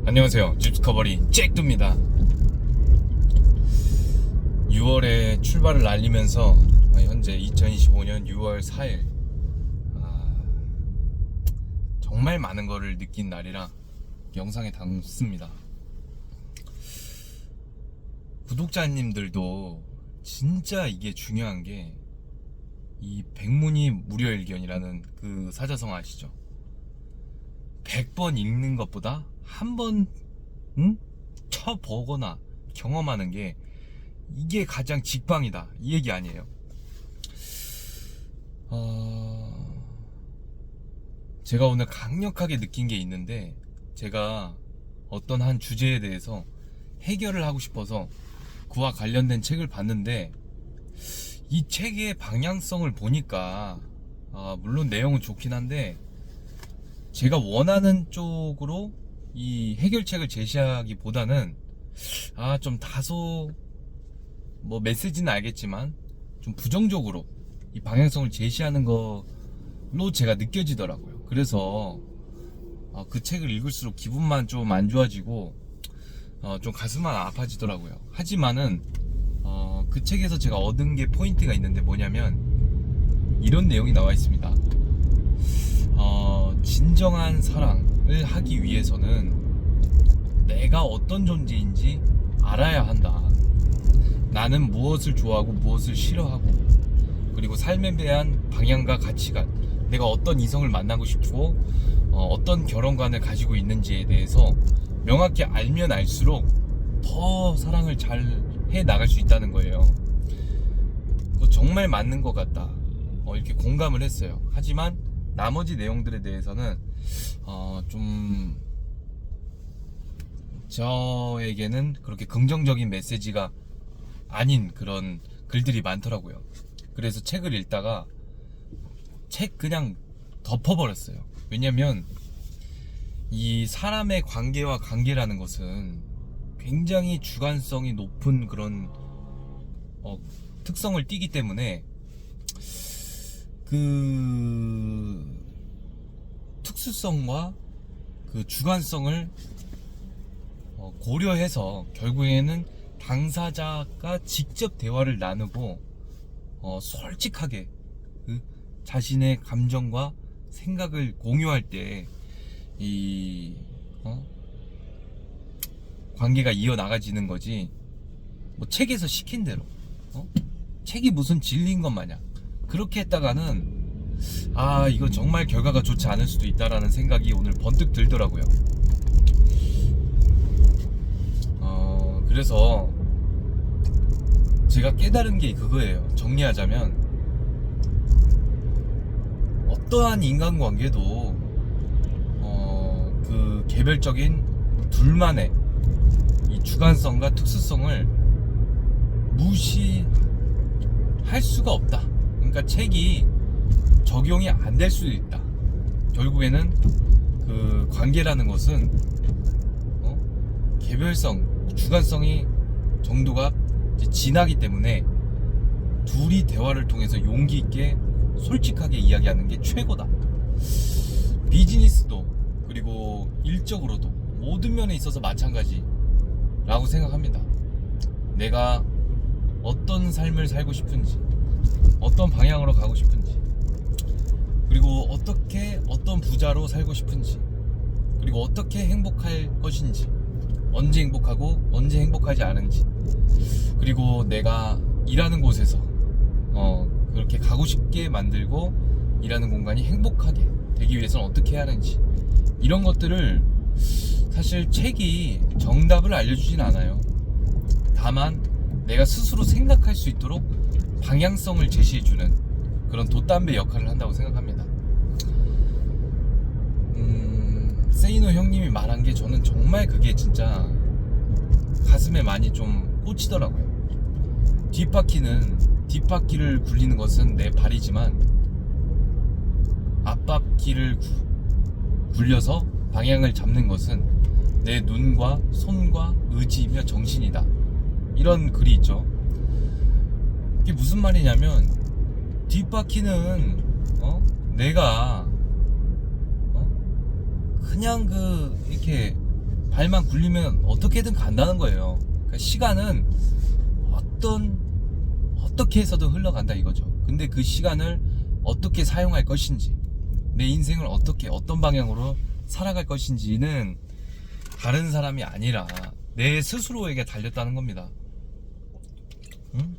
안녕하세요. 집스커버리 잭두입니다. 6월에 출발을 알리면서 현재 2025년 6월 4일 정말 많은 거를 느낀 날이라 영상에 담습니다. 구독자님들도 진짜 이게 중요한 게 이 백문이 무료일견이라는 그 사자성 아시죠? 100번 읽는 것보다 한번 쳐보거나 경험하는 게 이게 가장 직방이다, 이 얘기 아니에요. 제가 오늘 강력하게 느낀 게 있는데, 제가 어떤 한 주제에 대해서 해결을 하고 싶어서 그와 관련된 책을 봤는데, 이 책의 방향성을 보니까 물론 내용은 좋긴 한데 제가 원하는 쪽으로 이 해결책을 제시하기보다는 좀 다소 뭐 메시지는 알겠지만 좀 부정적으로 이 방향성을 제시하는 걸로 제가 느껴지더라고요. 그래서 그 책을 읽을수록 기분만 좀 안 좋아지고 좀 가슴만 아파지더라고요. 하지만은 그 책에서 제가 얻은 게 포인트가 있는데 뭐냐면 이런 내용이 나와 있습니다. 진정한 사랑을 하기 위해서는 내가 어떤 존재인지 알아야 한다. 나는 무엇을 좋아하고 무엇을 싫어하고, 그리고 삶에 대한 방향과 가치관, 내가 어떤 이성을 만나고 싶고 어떤 결혼관을 가지고 있는지에 대해서 명확히 알면 알수록 더 사랑을 잘 해 나갈 수 있다는 거예요. 그거 정말 맞는 것 같다, 이렇게 공감을 했어요. 하지만 나머지 내용들에 대해서는 좀 저에게는 그렇게 긍정적인 메시지가 아닌 그런 글들이 많더라고요. 그래서 책을 읽다가 책 그냥 덮어버렸어요. 왜냐면 이 사람의 관계와 관계라는 것은 굉장히 주관성이 높은 그런 특성을 띠기 때문에 그 특수성과 그 주관성을 고려해서 결국에는 당사자가 직접 대화를 나누고 솔직하게 그 자신의 감정과 생각을 공유할 때 이 관계가 이어나가지는 거지, 뭐 책에서 시킨 대로 책이 무슨 진리인 것 마냥 그렇게 했다가는 이거 정말 결과가 좋지 않을 수도 있다라는 생각이 오늘 번뜩 들더라고요. 그래서 제가 깨달은 게 그거예요. 정리하자면 어떠한 인간관계도 그 개별적인 둘만의 이 주관성과 특수성을 무시할 수가 없다. 그러니까 책이 적용이 안 될 수도 있다. 결국에는 그 관계라는 것은 개별성, 주관성이 정도가 진하기 때문에 둘이 대화를 통해서 용기 있게 솔직하게 이야기하는 게 최고다. 비즈니스도 그리고 일적으로도 모든 면에 있어서 마찬가지라고 생각합니다. 내가 어떤 삶을 살고 싶은지, 어떤 방향으로 가고 싶은지, 그리고 어떤 부자로 살고 싶은지, 그리고 어떻게 행복할 것인지, 언제 행복하고 언제 행복하지 않은지, 그리고 내가 일하는 곳에서 그렇게 가고 싶게 만들고 일하는 공간이 행복하게 되기 위해서는 어떻게 해야 하는지, 이런 것들을 사실 책이 정답을 알려주진 않아요. 다만 내가 스스로 생각할 수 있도록 방향성을 제시해주는 그런 돛담배 역할을 한다고 생각합니다. 세이노 형님이 말한 게 저는 정말 그게 진짜 가슴에 많이 좀 꽂히더라고요. 뒷바퀴를 굴리는 것은 내 발이지만 앞바퀴를 굴려서 방향을 잡는 것은 내 눈과 손과 의지이며 정신이다. 이런 글이 있죠. 이게 무슨 말이냐면 뒷바퀴는 내가 그냥 이렇게 발만 굴리면 어떻게든 간다는 거예요. 그러니까 시간은 어떻게 해서든 흘러간다 이거죠. 근데 그 시간을 어떻게 사용할 것인지, 내 인생을 어떤 방향으로 살아갈 것인지는 다른 사람이 아니라 내 스스로에게 달렸다는 겁니다. 응?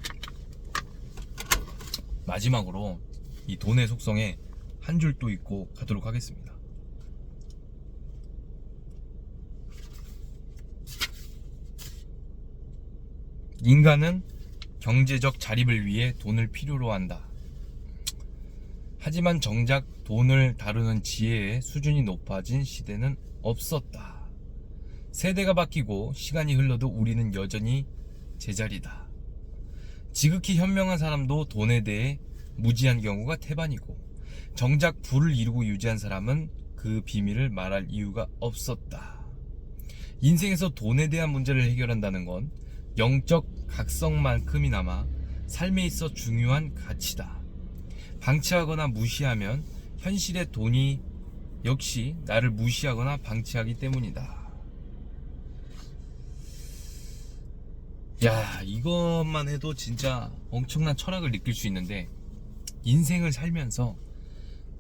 마지막으로 이 돈의 속성에 한 줄 또 읽고 가도록 하겠습니다. 인간은 경제적 자립을 위해 돈을 필요로 한다. 하지만 정작 돈을 다루는 지혜의 수준이 높아진 시대는 없었다. 세대가 바뀌고 시간이 흘러도 우리는 여전히 제자리다. 지극히 현명한 사람도 돈에 대해 무지한 경우가 태반이고, 정작 부를 이루고 유지한 사람은 그 비밀을 말할 이유가 없었다. 인생에서 돈에 대한 문제를 해결한다는 건 영적 각성만큼이나마 삶에 있어 중요한 가치다. 방치하거나 무시하면 현실의 돈이 역시 나를 무시하거나 방치하기 때문이다. 야, 이것만 해도 진짜 엄청난 철학을 느낄 수 있는데, 인생을 살면서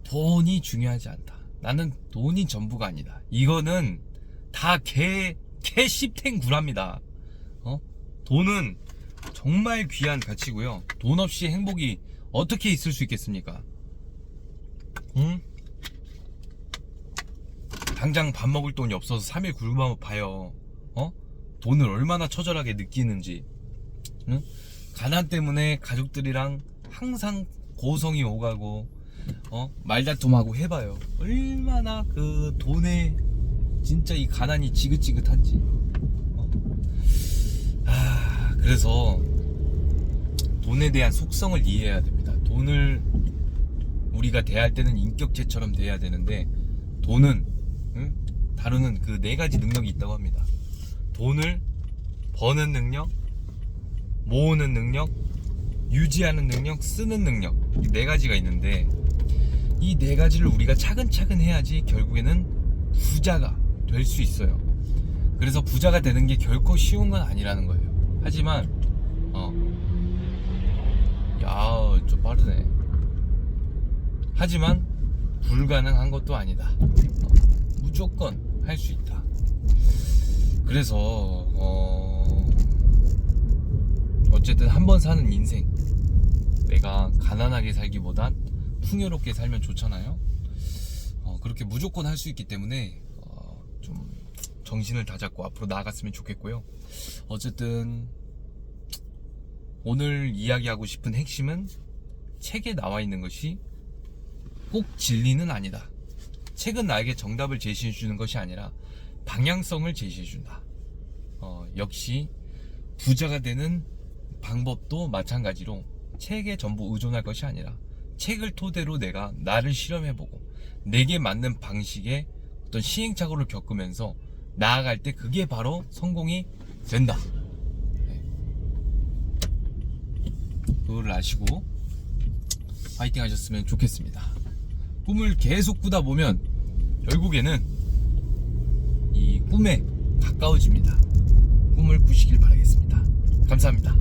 돈이 중요하지 않다. 나는 돈이 전부가 아니다. 이거는 다 씹탱구랍니다. 돈은 정말 귀한 가치고요. 돈 없이 행복이 어떻게 있을 수 있겠습니까? 응? 당장 밥 먹을 돈이 없어서 3일 굶어 봐요. 돈을 얼마나 처절하게 느끼는지. 응? 가난 때문에 가족들이랑 항상 고성이 오가고 말다툼하고 해봐요. 얼마나 그 돈에 진짜 이 가난이 지긋지긋한지. 그래서 돈에 대한 속성을 이해해야 됩니다. 돈을 우리가 대할 때는 인격체처럼 대해야 되는데, 돈은 다루는 그 4가지 능력이 있다고 합니다. 돈을 버는 능력, 모으는 능력, 유지하는 능력, 쓰는 능력, 이 4가지가 있는데, 이 4가지를 우리가 차근차근 해야지 결국에는 부자가 될 수 있어요. 그래서 부자가 되는 게 결코 쉬운 건 아니라는 거예요. 하지만 야, 좀 빠르네. 하지만 불가능한 것도 아니다. 무조건 할 수 있다. 그래서 어쨌든 한 번 사는 인생, 내가 가난하게 살기보단 풍요롭게 살면 좋잖아요. 그렇게 무조건 할 수 있기 때문에 좀 정신을 다잡고 앞으로 나아갔으면 좋겠고요. 어쨌든 오늘 이야기하고 싶은 핵심은, 책에 나와 있는 것이 꼭 진리는 아니다. 책은 나에게 정답을 제시해 주는 것이 아니라 방향성을 제시해 준다. 역시 부자가 되는 방법도 마찬가지로 책에 전부 의존할 것이 아니라 책을 토대로 내가 나를 실험해보고 내게 맞는 방식의 어떤 시행착오를 겪으면서 나아갈 때 그게 바로 성공이 된다. 그거를 아시고 파이팅 하셨으면 좋겠습니다. 꿈을 계속 꾸다 보면 결국에는 이 꿈에 가까워집니다. 꿈을 꾸시길 바라겠습니다. 감사합니다.